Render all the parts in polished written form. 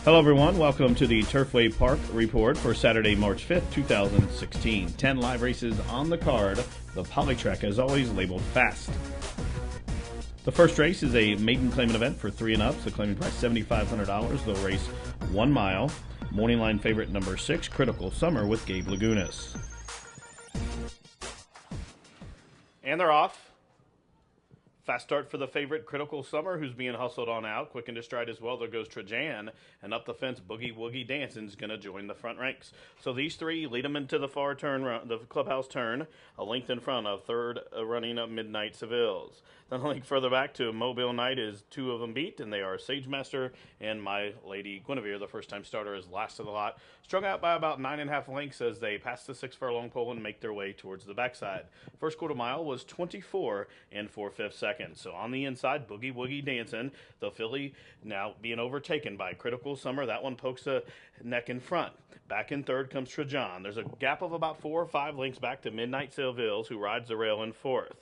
Hello everyone, welcome to the Turfway Park Report for Saturday, March 5th, 2016. 10 live races on the card, the Polytrack as always labeled fast. The first race is a maiden claimant event for 3 and ups. The claiming price $7,500. They'll race 1 mile. Morning line favorite number 6, Critical Summer with Gabe Lagunas. And they're off. Fast start for the favorite, Critical Summer, who's being hustled on out. Quick into stride as well. There goes Trajan. And up the fence, Boogie Woogie Dancing's going to join the front ranks. So these three lead them into the far turn, the clubhouse turn, a length in front of third running up Midnight Seville's. Then a link further back to Mobile Night is 2 of them beat, and they are Sage Master and My Lady Guinevere. The first-time starter is last of the lot. Strung out by about 9.5 lengths as they pass the 6 furlong pole and make their way towards the backside. First quarter mile was 24 and 4/5 seconds. So on the inside, Boogie Woogie Dancing. The filly now being overtaken by Critical Summer. That one pokes the neck in front. Back in third comes Trajan. There's a gap of about 4 or 5 lengths back to Midnight Seville's, who rides the rail in fourth.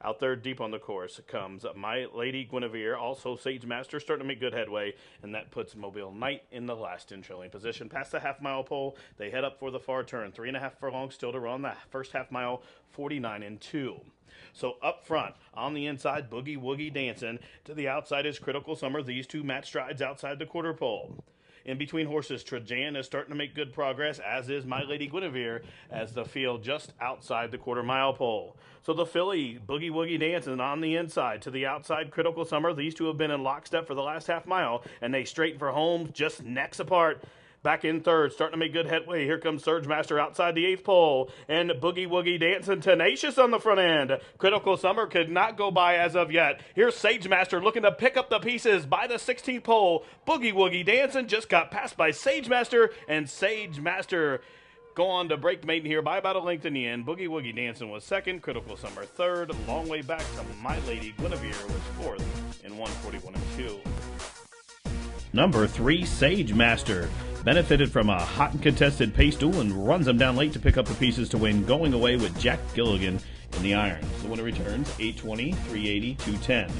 Out there deep on the course comes My Lady Guinevere, also Sage Master, starting to make good headway, and that puts Mobile Night in the last in trailing position. Past the half-mile pole, they head up for the far turn. 3.5 furlongs still to run. The first half mile, 49 and 2. So up front, on the inside, Boogie Woogie Dancing. To the outside is Critical Summer. These two match strides outside the quarter pole. In between horses, Trajan is starting to make good progress, as is My Lady Guinevere, as the field just outside the quarter-mile pole. So the filly, Boogie Woogie Dancing, on the inside. To the outside, Critical Summer. These two have been in lockstep for the last half mile, and they straighten for home, just necks apart. Back in third, starting to make good headway. Here comes Surge Master outside the 8th pole. And Boogie Woogie Dancing tenacious on the front end. Critical Summer could not go by as of yet. Here's Sage Master looking to pick up the pieces by the 16th pole. Boogie Woogie Dancing just got passed by Sage Master. And Sage Master go on to break maiden here by about a length in the end. Boogie Woogie Dancing was second. Critical Summer third. Long way back to My Lady Guinevere was fourth in 141 and 2. Number 3, Sage Master. Benefited from a hot and contested pace duel and runs them down late to pick up the pieces to win, going away with Jack Gilligan in the irons. The winner returns 820, 380, 210.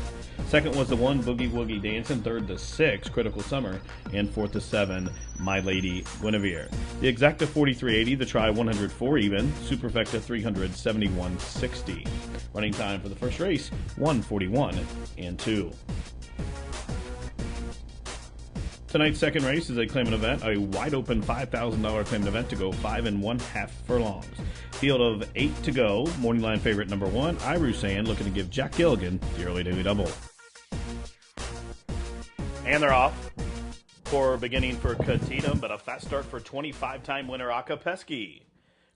Second was the 1, Boogie Woogie Dancing. Third, the 6, Critical Summer. And fourth, the 7, My Lady Guinevere. The exacta 43.80, the try 104 even, superfecta 371.60. Running time for the first race 141 and 2. Tonight's second race is a claimant event, a wide-open $5,000 claimant event to go 5 1/2 furlongs. Field of 8 to go. Morning line favorite number 1, Irusan, looking to give Jack Gilligan the early daily double. And they're off. Poor beginning for Katitam, but a fast start for 25-time winner Akapesky.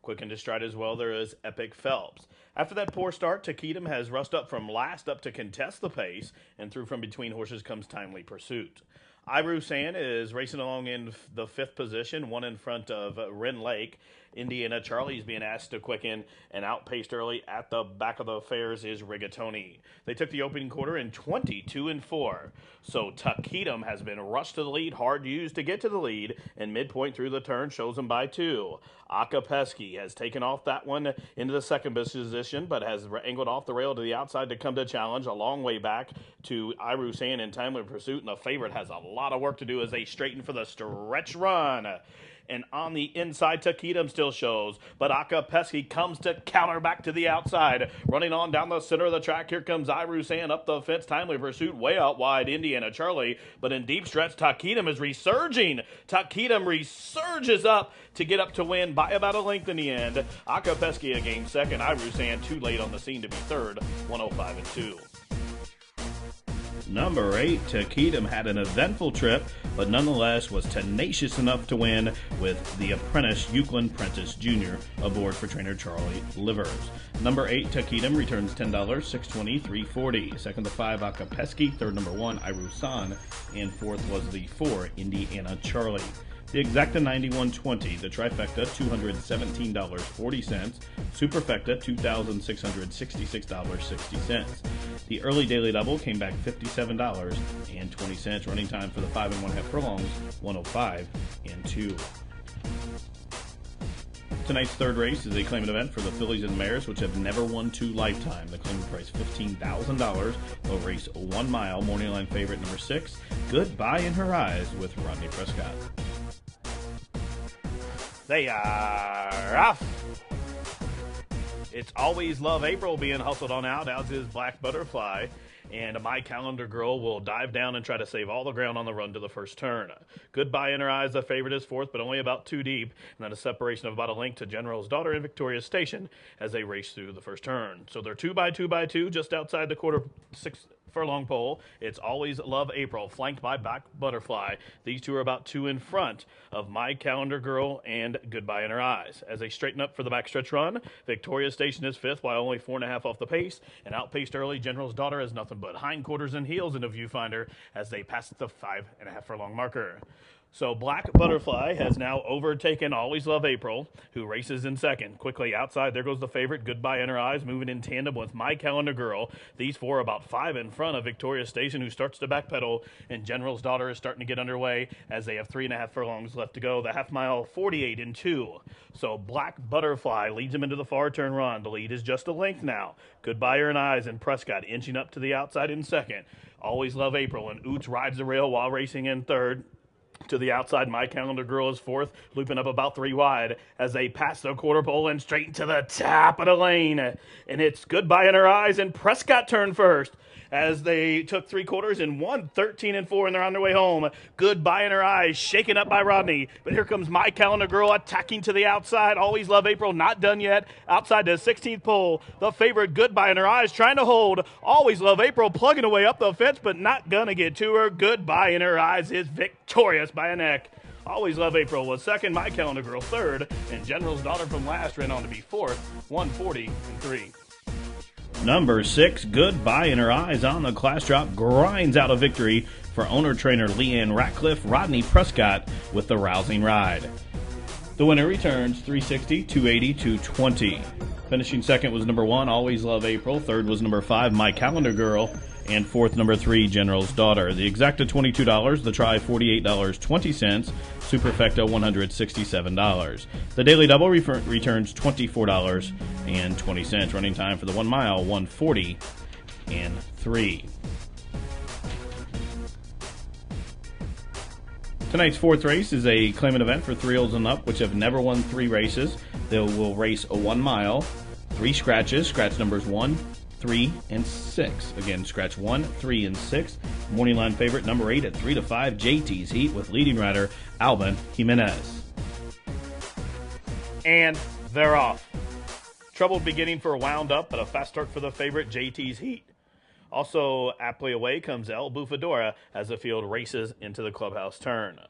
Quick into stride as well, there is Epic Phelps. After that poor start, Takitam has rushed up from last up to contest the pace, and through from between horses comes Timely Pursuit. Irusan is racing along in the 5th position, one in front of Wren Lake. Indiana Charlie's being asked to quicken and outpaced early. At the back of the affairs is Rigatoni. They took the opening quarter in 22 and 4. So Takitam has been rushed to the lead, hard used to get to the lead, and midpoint through the turn shows him by 2. Akapesky has taken off that one into the second position, but has angled off the rail to the outside to come to challenge a long way back to Irusan in Timely Pursuit, and the favorite has a lot of work to do as they straighten for the stretch run. And on the inside, Takitam still shows, but Akapesky comes to counter back to the outside. Running on down the center of the track, here comes Irusan up the fence. Timely Pursuit way out wide, Indiana Charlie. But in deep stretch, Takitam is resurging. Takitam resurges up to get up to win by about a length in the end. Akapesky a game second. Irusan too late on the scene to be third, 105 and 2. Number 8, Takitam had an eventful trip, but nonetheless was tenacious enough to win with the apprentice Euclid Prentice Jr. aboard for trainer Charlie Livers. Number 8, Takitam returns $10, $620, $340. Second to 5, Akapesky. Third, number 1, Irusan. And fourth was the 4, Indiana Charlie. The exacta 91.20, the trifecta $217.40, superfecta $2,666.60. The early daily double came back $57.20. Running time for the 5 1/2 furlongs 105 and 2. Tonight's third race is a claimant event for the fillies and mares, which have never won 2 lifetime. The claimant price $15,000. They'll race 1 mile. Morning line favorite number 6, Goodbye in Her Eyes, with Rodney Prescott. They are off. It's Always Love April being hustled on out, as is Black Butterfly. And My Calendar Girl will dive down and try to save all the ground on the run to the first turn. Goodbye in Her Eyes, the favorite, is fourth, but only about 2 deep, and then a separation of about a length to General's Daughter in Victoria Station as they race through the first turn. So they're 2 by 2 by 2, just outside the quarter 6 furlong pole. It's Always Love April, flanked by Black Butterfly. These two are about 2 in front of My Calendar Girl and Goodbye in Her Eyes. As they straighten up for the backstretch run, Victoria Station is 5th, while only 4.5 off the pace, and outpaced early General's Daughter has nothing but hindquarters and heels in the viewfinder as they pass the 5.5 furlong marker. So Black Butterfly has now overtaken Always Love April, who races in second. Quickly outside, there goes the favorite, Goodbye in Her Eyes, moving in tandem with My Calendar Girl. These four are about 5 in front of Victoria Station, who starts to backpedal, and General's Daughter is starting to get underway as they have 3.5 furlongs left to go. The half mile, 48 and 2. So Black Butterfly leads him into the far turn run. The lead is just a length now. Goodbye in Her Eyes and Prescott inching up to the outside in second. Always Love April and Oots rides the rail while racing in third. To the outside, My Calendar Girl is fourth, looping up about 3 wide as they pass the quarter pole and straight into the top of the lane. And it's Goodbye in Her Eyes and Prescott turn first as they took 3 quarters and won 13 and 4, and they're on their way home. Goodbye in Her Eyes, shaken up by Rodney. But here comes My Calendar Girl attacking to the outside. Always Love April, not done yet. Outside the 16th pole, the favorite Goodbye in Her Eyes trying to hold. Always Love April plugging away up the fence, but not gonna get to her. Goodbye in Her Eyes is victorious by a neck. Always Love April was second, My Calendar Girl third, and General's Daughter from last ran on to be fourth, 140 and 3. Number 6, Goodbye in Her Eyes on the class drop, grinds out a victory for owner-trainer Leanne Ratcliffe. Rodney Prescott with the rousing ride. The winner returns 360, 280, 220. Finishing second was number 1, Always Love April. Third was number 5, My Calendar Girl. And fourth, number 3, General's Daughter. The exacta $22, the try $48.20, Superfecta $167. The daily double returns $24.20. Running time for the 1 mile, 140 and 3. Tonight's fourth race is a claimant event for 3-year-olds and up, which have never won 3 races. They will race a 1 mile, 3 scratches, scratch numbers 1, 3, and 6. Again, scratch 1, 3, and 6. Morning line favorite number 8 at 3 to 5, JT's Heat, with leading rider Alvin Jimenez. And they're off. Troubled beginning for Wound Up, but a fast start for the favorite JT's Heat. Also, aptly away comes El Bufadora as the field races into the clubhouse turn.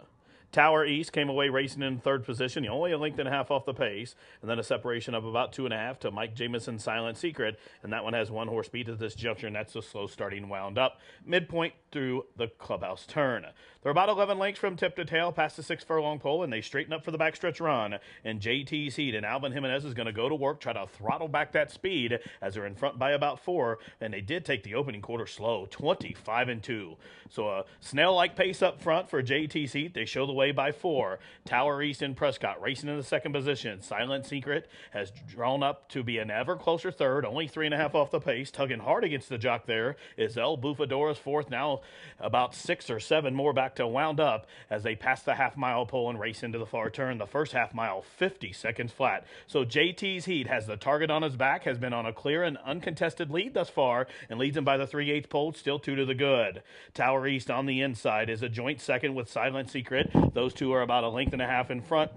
Tower East came away racing in third position, only a length and a half off the pace, and then a separation of about 2.5 to Mike Jameson's Silent Secret, and that one has 1 horse speed at this juncture, and that's the slow starting Wound Up, midpoint through the clubhouse turn. They're about 11 lengths from tip to tail past the 6 furlong pole, and they straighten up for the backstretch run, and JT's Heat and Alvin Jimenez is going to go to work, try to throttle back that speed as they're in front by about 4, and they did take the opening quarter slow, 25 and 2. So a snail-like pace up front for JT's Heat. They show the way by 4. Tower East and Prescott racing in the second position. Silent Secret has drawn up to be an ever closer third, only 3.5 off the pace. Tugging hard against the jock there is El Bufadora's fourth, now about 6 or 7 more back to Wound Up as they pass the half-mile pole and race into the far turn. The first half mile, 50 seconds flat. So JT's Heat has the target on his back, has been on a clear and uncontested lead thus far, and leads him by the 3/8 pole, still 2 to the good. Tower East on the inside is a joint second with Silent Secret. Those two are about a length and a half in front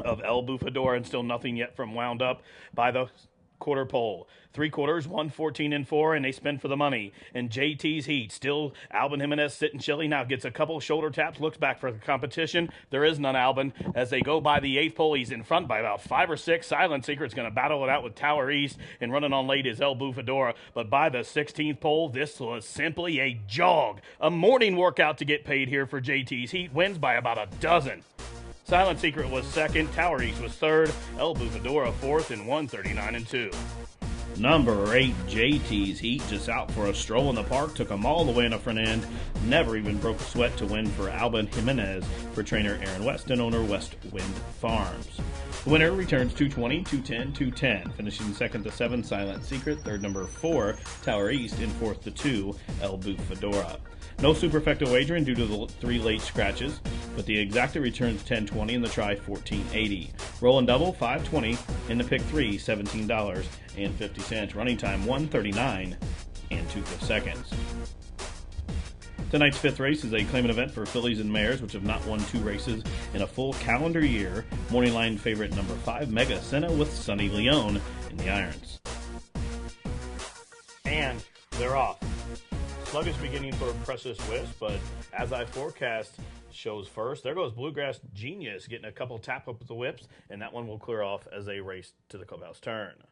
of El Bufador, and still nothing yet from Wound Up by the quarter pole. 3 quarters, 114 and 4, and they spin for the money. And JT's Heat, still Alvin Jimenez sitting chilly, now gets a couple shoulder taps, looks back for the competition. There is none, Alvin. As they go by the 8th pole, he's in front by about 5 or 6. Silent Secret's going to battle it out with Tower East, and running on late is El Bufadora. But by the 16th pole, this was simply a jog. A morning workout to get paid here for JT's Heat. Wins by about a dozen. Silent Secret was second, Tower East was third, El Bufadora fourth, and 139 and 2. Number 8, JT's Heat, just out for a stroll in the park, took them all the way in the front end, never even broke a sweat to win for Alvin Jimenez for trainer Aaron West and owner West Wind Farms. The winner returns 220, 210, 210. Finishing second to 7, Silent Secret. Third, number 4, Tower East. In fourth to 2, El Bufadora. No superfecta wagering due to the 3 late scratches, but the exacta returns 1020 and the try 1480. Roll and double 520 and the pick 3 $17.50. Running time 139 and 2/5 seconds. Tonight's 5th race is a claimant event for fillies and mares, which have not won 2 races in a full calendar year. Morning line favorite number 5, Mega Senna with Sunny Leone in the irons. And they're off. Sluggish beginning for Precious Wish, but as I forecast shows first, there goes Bluegrass Genius getting a couple tap up with the whips, and that one will clear off as they race to the clubhouse turn.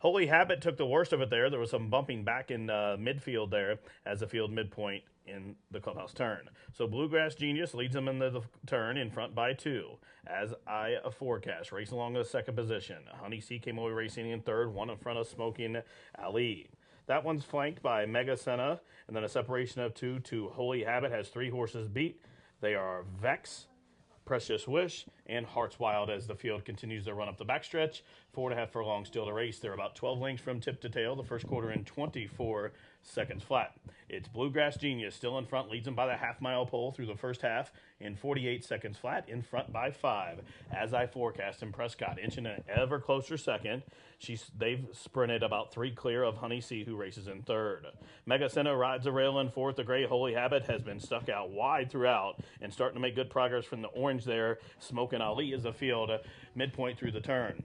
Holy Habit took the worst of it there. There was some bumping back in midfield there as the field midpoint in the clubhouse turn. So Bluegrass Genius leads them in the turn in front by 2. As I forecast, racing along the second position. Honey C came away racing in third, one in front of Smoking Ali. That one's flanked by Mega Senna, and then a separation of 2 to Holy Habit has 3 horses beat. They are Vex, Precious Wish, and Hearts Wild as the field continues to run up the backstretch. 4.5 furlongs still to race. They're about 12 lengths from tip to tail. The first quarter in 24 seconds flat. It's Bluegrass Genius still in front, leads them by the half-mile pole through the first half in 48 seconds flat, in front by 5. As I forecast, and Prescott inching an ever closer second. They've sprinted about 3 clear of Honey C, who races in third. Mega Senna rides a rail in fourth. The gray Holy Habit has been stuck out wide throughout and starting to make good progress from the orange there. Smokin' Ali is the field midpoint through the turn.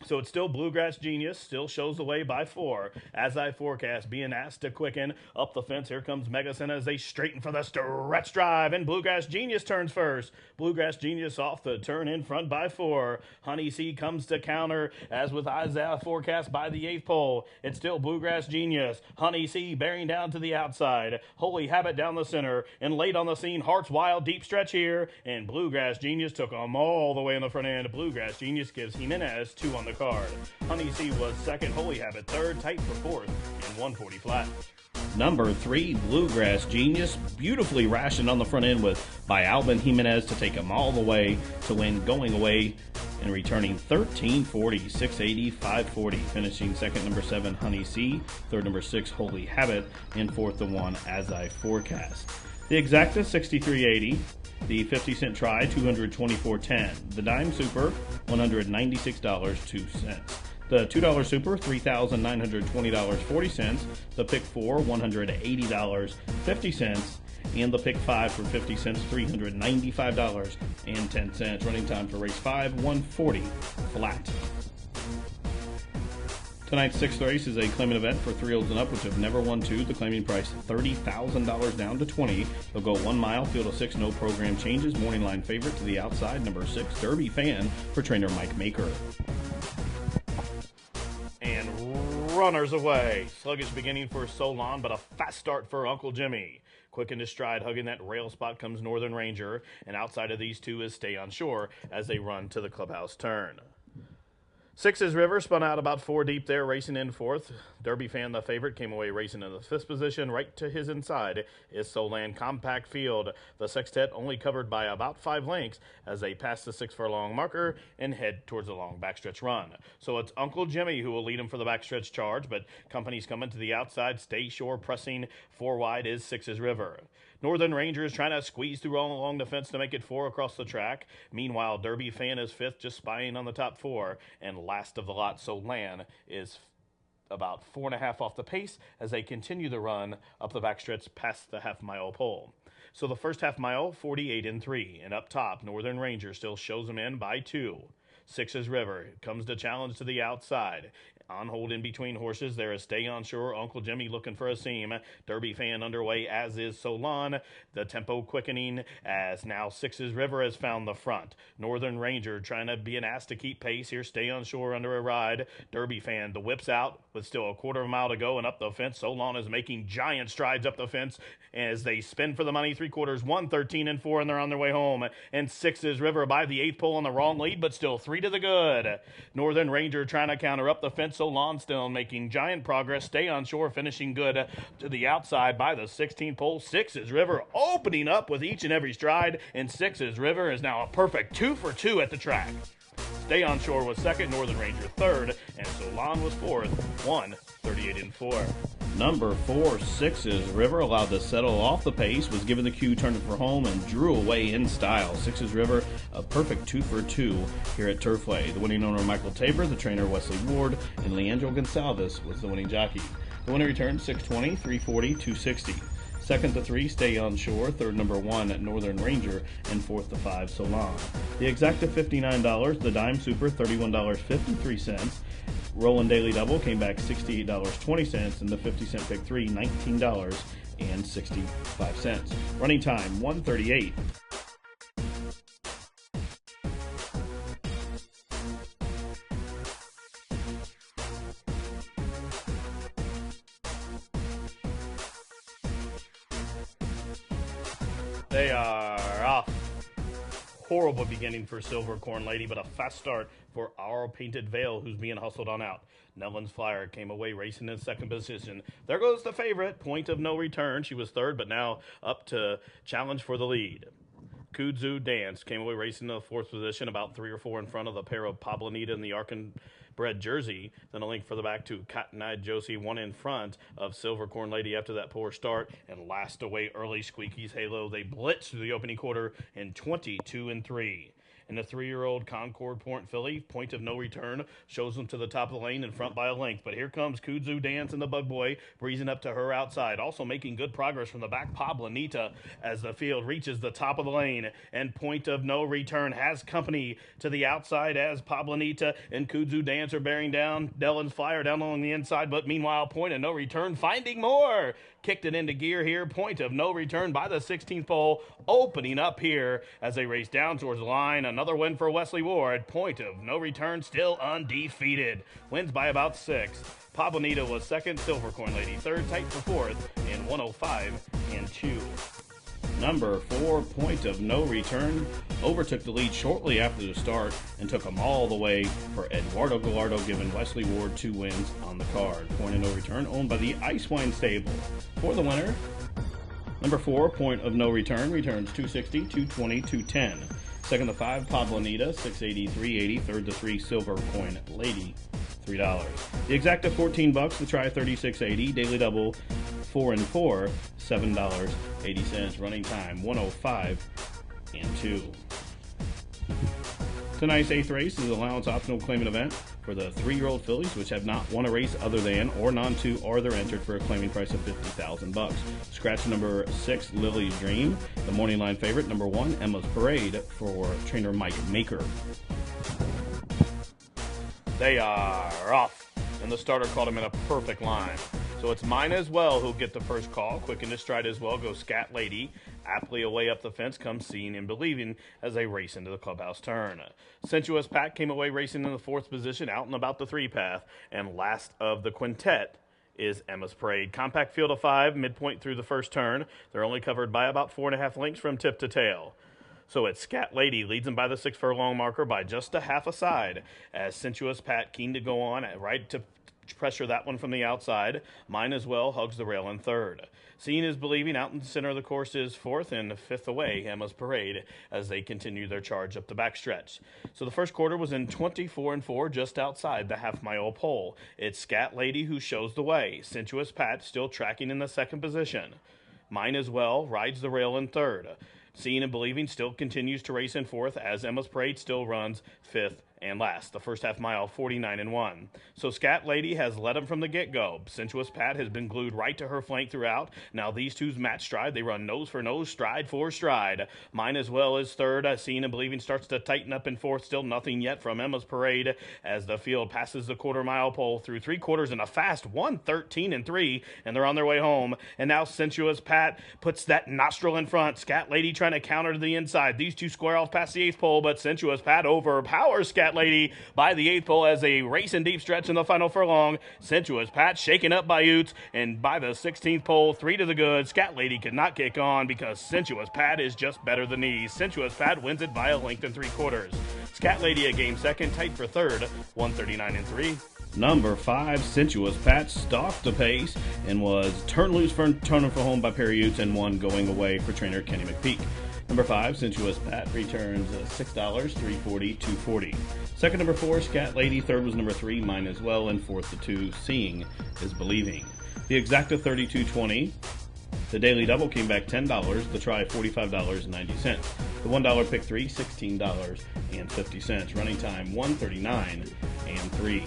So it's still Bluegrass Genius, still shows the way by 4. As I forecast, being asked to quicken up the fence. Here comes Mega Senna as they straighten for the stretch drive, and Bluegrass Genius turns first. Bluegrass Genius off the turn in front by 4. Honey C comes to counter, as with Isaiah forecast by the 8th pole. It's still Bluegrass Genius. Honey C bearing down to the outside. Holy Habit down the center, and late on the scene, Hearts Wild, deep stretch here, and Bluegrass Genius took them all the way in the front end. Bluegrass Genius gives Jimenez 2 on the card. Honey C was second, Holy Habit third, tight for fourth, and 140 flat. Number 3, Bluegrass Genius, beautifully rationed on the front end by Alvin Jimenez to take him all the way to win, going away and returning 1340, 680, 540. Finishing second, number 7, Honey C, third, number 6, Holy Habit, and fourth, the 1, As I Forecast. The exacta, 63.80. The 50-cent try, $224.10. The dime super, $196.02. The $2 super, $3,920.40. The pick 4, $180.50. And the pick 5 for 50 cents, $395.10. Running time for race 5, 140 flat. Tonight's 6th race is a claiming event for 3-year-olds and up, which have never won 2. The claiming price $30,000 down to $20. They'll go 1 mile, field of 6, no program changes. Morning line favorite to the outside, number 6, Derby Fan for trainer Mike Maker. And runners away. Sluggish beginning for Solon, but a fast start for Uncle Jimmy. Quick into stride, hugging that rail spot comes Northern Ranger, and outside of these 2 is Stay on Shore as they run to the clubhouse turn. 6's River spun out about 4 deep there, racing in fourth. Derby Fan, the favorite, came away racing in the 5th position. Right to his inside is Solan. Compact field. The sextet only covered by about 5 lengths as they pass the 6 furlong marker and head towards the long backstretch run. So it's Uncle Jimmy who will lead him for the backstretch charge, but company's coming to the outside. Stay Shore pressing 4 wide is 6's River. Northern Ranger is trying to squeeze through all along the fence to make it 4 across the track. Meanwhile, Derby Fan is 5th, just spying on the top 4. And last of the lot, Solan, is about 4.5 off the pace as they continue the run up the backstretch past the half-mile pole. So the first half mile, 48-3. And up top, Northern Ranger still shows them in by 2. 6's River comes to challenge to the outside. On hold in between horses, there is Stay on Shore, Uncle Jimmy looking for a seam. Derby Fan underway, as is Solon. The tempo quickening as now 6's River has found the front. Northern Ranger trying to be an ass to keep pace here. Stay on Shore under a ride. Derby Fan, the whips out with still a quarter of a mile to go and up the fence. Solon is making giant strides up the fence as they spin for the money. 3/4, 113-4, and they're on their way home. And 6's River by the 8th pole on the wrong lead, but still 3 to the good. Northern Ranger trying to counter up the fence. Solon still making giant progress. Stay on Shore finishing good to the outside by the 16th pole. 6's River opening up with each and every stride, and 6's River is now a perfect 2 for 2 at the track. Stay on Shore was second, Northern Ranger third, and Solon was fourth, 1:38.4. Number 4, Sixes River, allowed to settle off the pace, was given the cue, turned it for home, and drew away in style. Sixes River, a perfect 2 for 2 here at Turfway. The winning owner, Michael Tabor, the trainer, Wesley Ward, and Leandro Gonsalves was the winning jockey. The winner returned 620, 340, 260. Second to 3, Stay on Shore. Third, number 1, Northern Ranger. And fourth to 5, Solon. The exacta $59. The Dime Super, $31.53. Rollin' Daily Double came back $68.20. And the 50-cent Pick 3, $19.65. Running time, 1:38. They are off. Horrible beginning for Silver Corn Lady, but a fast start for Our Painted Veil, who's being hustled on out. Nellen's Flyer came away racing in second position. There goes the favorite, Point of No Return. She was third, but now up to challenge for the lead. Kudzu Dance came away racing in the fourth position, about 3 or 4 in front of the pair of Pablanita and the Arkin-bred Jersey. Then a link for the back to Cotton-Eyed Josie, 1 in front of Silver Corn Lady after that poor start. And last away early, Squeaky's Halo. They blitzed through the opening quarter in 22-3. And the 3-year-old Concord filly, Point of No Return, shows them to the top of the lane in front by a length. But here comes Kudzu Dance and the Bug Boy, breezing up to her outside. Also making good progress from the back, Pablanita, as the field reaches the top of the lane. And Point of No Return has company to the outside as Pablanita and Kudzu Dance are bearing down. Nellen's Flyer down along the inside, but meanwhile, Point of No Return finding more. Kicked it into gear here. Point of No Return by the 16th pole, opening up here as they race down towards the line. Another win for Wesley Ward. Point of No Return still undefeated. Wins by about 6. Pablanita was second. Silver Corn Lady third. Tight for fourth in 1:05.2. Number 4, Point of No Return, overtook the lead shortly after the start and took them all the way for Eduardo Gallardo, giving Wesley Ward 2 wins on the card. Point of No Return, owned by the Ice Wine Stable. For the winner, number 4, Point of No Return, returns 260, 220, 210. Second to 5, Pablanita, 680, 380. Third to 3, Silver Coin Lady, $3. The exacta $14. The try, 36.80. Daily double, 4 and 4, $7.80. Running time, 1:05.2. Tonight's 8th race is the allowance optional claiming event for the 3-year-old fillies, which have not won a race other than or non-2, or they're entered for a claiming price of $50,000. Scratch number 6, Lily's Dream. The morning line favorite, number 1, Emma's Parade, for trainer Mike Maker. They are off, and the starter called him in a perfect line. So it's Mine As Well who'll get the first call. Quick into stride as well goes Scat Lady. Aptly away up the fence comes Seeing and Believing as they race into the clubhouse turn. Sensuous Pat came away racing in the 4th position, out and about the 3 path. And last of the quintet is Emma's Parade. Compact field of 5, midpoint through the first turn. They're only covered by about 4.5 lengths from tip to tail. So it's Scat Lady leads them by the 6 furlong marker by just a half a side, as Sensuous Pat keen to go on right to pressure that one from the outside. Mine As Well hugs the rail in third. Seeing Is Believing out in the center of the course is 4th, and 5th away, Emma's Parade, as they continue their charge up the backstretch. So the first quarter was in 24 and 4, just outside the half-mile pole. It's Scat Lady who shows the way. Sensuous Pat still tracking in the 2nd position. Mine As Well rides the rail in third. Seeing and Believing still continues to race in 4th, as Emma's Parade still runs 5th and last. The first half mile, 49 and 1. So Scat Lady has led him from the get-go. Sensuous Pat has been glued right to her flank throughout. Now these two's match stride. They run nose for nose, stride for stride. Mine As Well is third. Seeing and Believing starts to tighten up in 4th. Still nothing yet from Emma's Parade as the field passes the quarter-mile pole through 3 quarters in a fast 1:13 and 3, and they're on their way home. And now Sensuous Pat puts that nostril in front. Scat Lady trying to counter to the inside. These two square off past the 8th pole, but Sensuous Pat overpowers Scat Lady by the 8th pole as they race in deep stretch in the final furlong. Sensuous Pat shaken up by Utes, and by the 16th pole, 3 to the good. Scat Lady could not kick on because Sensuous Pat is just better than these. Sensuous Pat wins it by a length and 3 quarters. Scat Lady a game second, tight for third, 1:39 and 3. Number 5, Sensuous Pat, stalked the pace and was turned loose for turning for home by Perry Utes, and 1 going away for trainer Kenny McPeak. Number 5, Sensuous Pat, returns $6, $3.40, $2.40. Second, number 4, Scat Lady. Third was number 3, Mine as Well. And fourth, the 2, Seeing is Believing. The exacta, $32.20. The daily double came back $10. The try, $45.90. The $1 pick 3, $16.50. Running time, 1:39 and 3.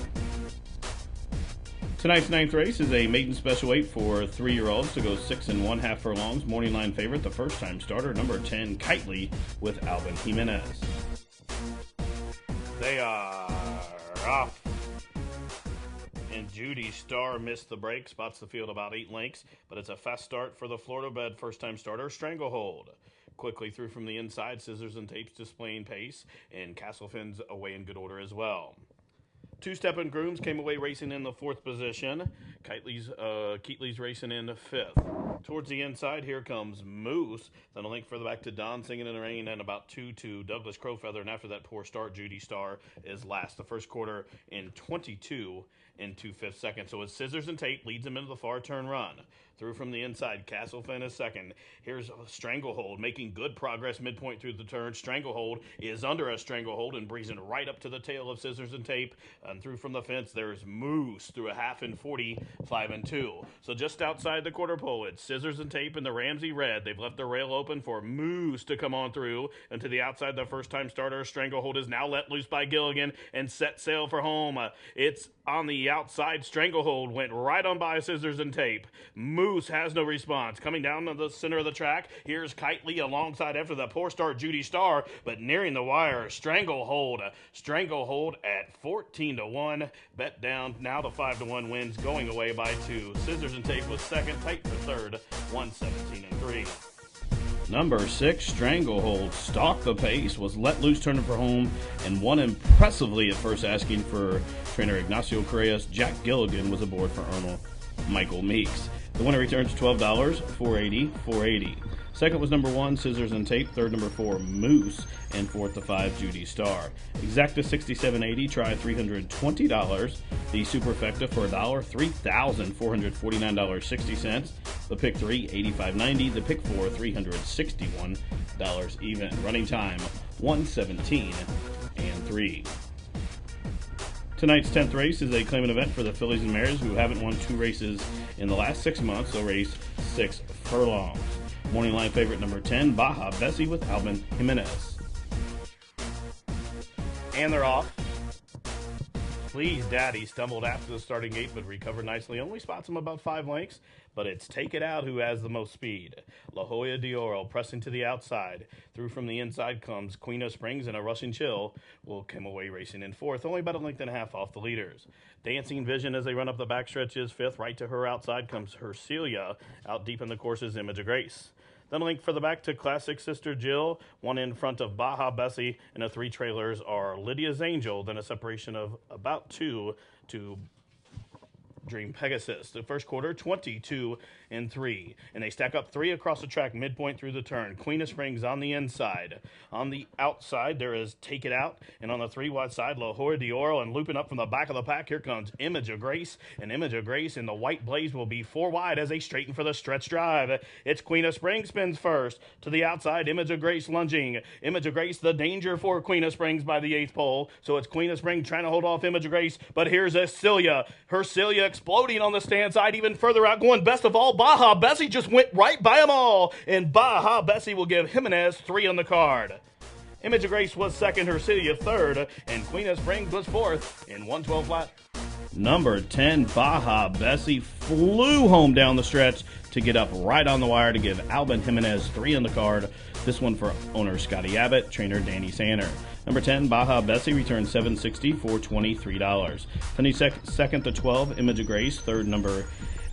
Tonight's ninth race is a maiden special weight for 3-year-olds to go 6 1/2 furlongs. Morning line favorite, the first-time starter, number 10, Kitely, with Alvin Jimenez. They are off. And Judy Starr missed the break, spots the field about 8 lengths, but it's a fast start for the Florida-bred first-time starter, Stranglehold. Quickly through from the inside, Scissors and Tapes displaying pace, and Castlefin's away in good order as well. Two-stepping grooms came away racing in the 4th position. Keatley's racing in 5th. Towards the inside, here comes Moose. Then a link further back to Don Singing in the Rain, and about 2 to Douglas Crowfeather. And after that poor start, Judy Starr is last. The first quarter in 22 and 2/5 seconds. So it's Scissors and Tape leads him into the far turn run. Through from the inside, Castlefin is second. Here's Stranglehold making good progress midpoint through the turn. Stranglehold is under a Stranglehold and breezing right up to the tail of Scissors and Tape. And through from the fence, there's Moose through a half in 45 and 2. So just outside the quarter pole, it's Scissors and Tape and the Ramsey Red. They've left the rail open for Moose to come on through. And to the outside, the first-time starter, Stranglehold, is now let loose by Gilligan and set sail for home. It's on the outside. Stranglehold went right on by Scissors and Tape. Moose has no response. Coming down to the center of the track, here's Kitely alongside after the poor start, Judy Starr, but nearing the wire, Stranglehold at 14-1. Bet down. Now the 5-1 wins, going away by 2. Scissors and Tape was second, tight for third, 117 and 3. Number 6, Stranglehold, stalked the pace, was let loose turning for home, and won impressively at first, asking for trainer Ignacio Correa's. Jack Gilligan was aboard for Arnold Michael Meeks. The winner returns $12, $4.80, $4.80. Second was number 1, Scissors and Tape. Third, number 4, Moose. And fourth, the 5, Judy Starr. Exacta, $67.80. Try, $320. The Superfecta for $1, $3,449.60. The pick 3, $85.90. The pick 4, $361 even. Running time, 117 and 3. Tonight's 10th race is a claimant event for the fillies and mares who haven't won 2 races in the last 6 months. They'll race 6 furlongs. Morning line favorite, number 10, Baja Bessie, with Alvin Jimenez. And they're off. Please Daddy stumbled after the starting gate, but recovered nicely. Only spots him about 5 lengths, but it's Take It Out who has the most speed. La Jolla d'Oro pressing to the outside. Through from the inside comes Queen of Springs, and a Rushing Chill will come away racing in 4th, only about a length and a half off the leaders. Dancing Vision as they run up the backstretch is 5th. Right to her outside comes Hercelia. Out deep in the course is Image of Grace. Then a link for the back to Classic Sister Jill, one in front of Baja Bessie, and the 3 trailers are Lydia's Angel, then a separation of about 2 to Dream Pegasus. The first quarter, 22 and 3. And they stack up 3 across the track midpoint through the turn. Queen of Springs on the inside. On the outside, there is Take It Out. And on the 3 wide side, La Jolla d'Oro. And looping up from the back of the pack, here comes Image of Grace. And Image of Grace in the white blaze will be 4 wide as they straighten for the stretch drive. It's Queen of Springs spins first. To the outside, Image of Grace lunging. Image of Grace, the danger for Queen of Springs by the 8th pole. So it's Queen of Springs trying to hold off Image of Grace. But here's Hercelia. Hercelia exploding on the stand side, even further out, going best of all. Baja Bessie just went right by them all, and Baja Bessie will give Jimenez 3 on the card. Image of Grace was second, Hercelia third, and Queen of Springs was 4th in 112 flat. Number 10, Baja Bessie, flew home down the stretch to get up right on the wire to give Alvin Jimenez 3 on the card. This one for owner Scotty Abbott, trainer Danny Sander. Number 10, Baja Bessie, returns $7.60 for $23. Penny second to 12, Image of Grace. Third, number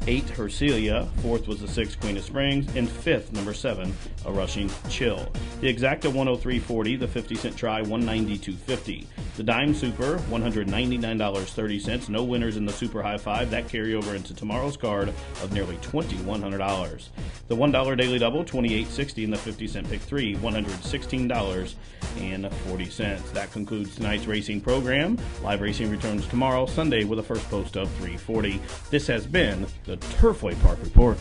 8, Hercelia. Fourth was the 6, Queen of Springs. And fifth, number 7, a Rushing Chill. The exacta, $103.40. The 50-cent try, $192.50. The Dime Super, $199.30. No winners in the Super High Five. That carry over into tomorrow's card of nearly $2,100. The $1 Daily Double, $28.60. And the 50-cent Pick 3, $116.40. That concludes tonight's racing program. Live racing returns tomorrow, Sunday, with a first post of 3:40. This has been the Turfway Park Report.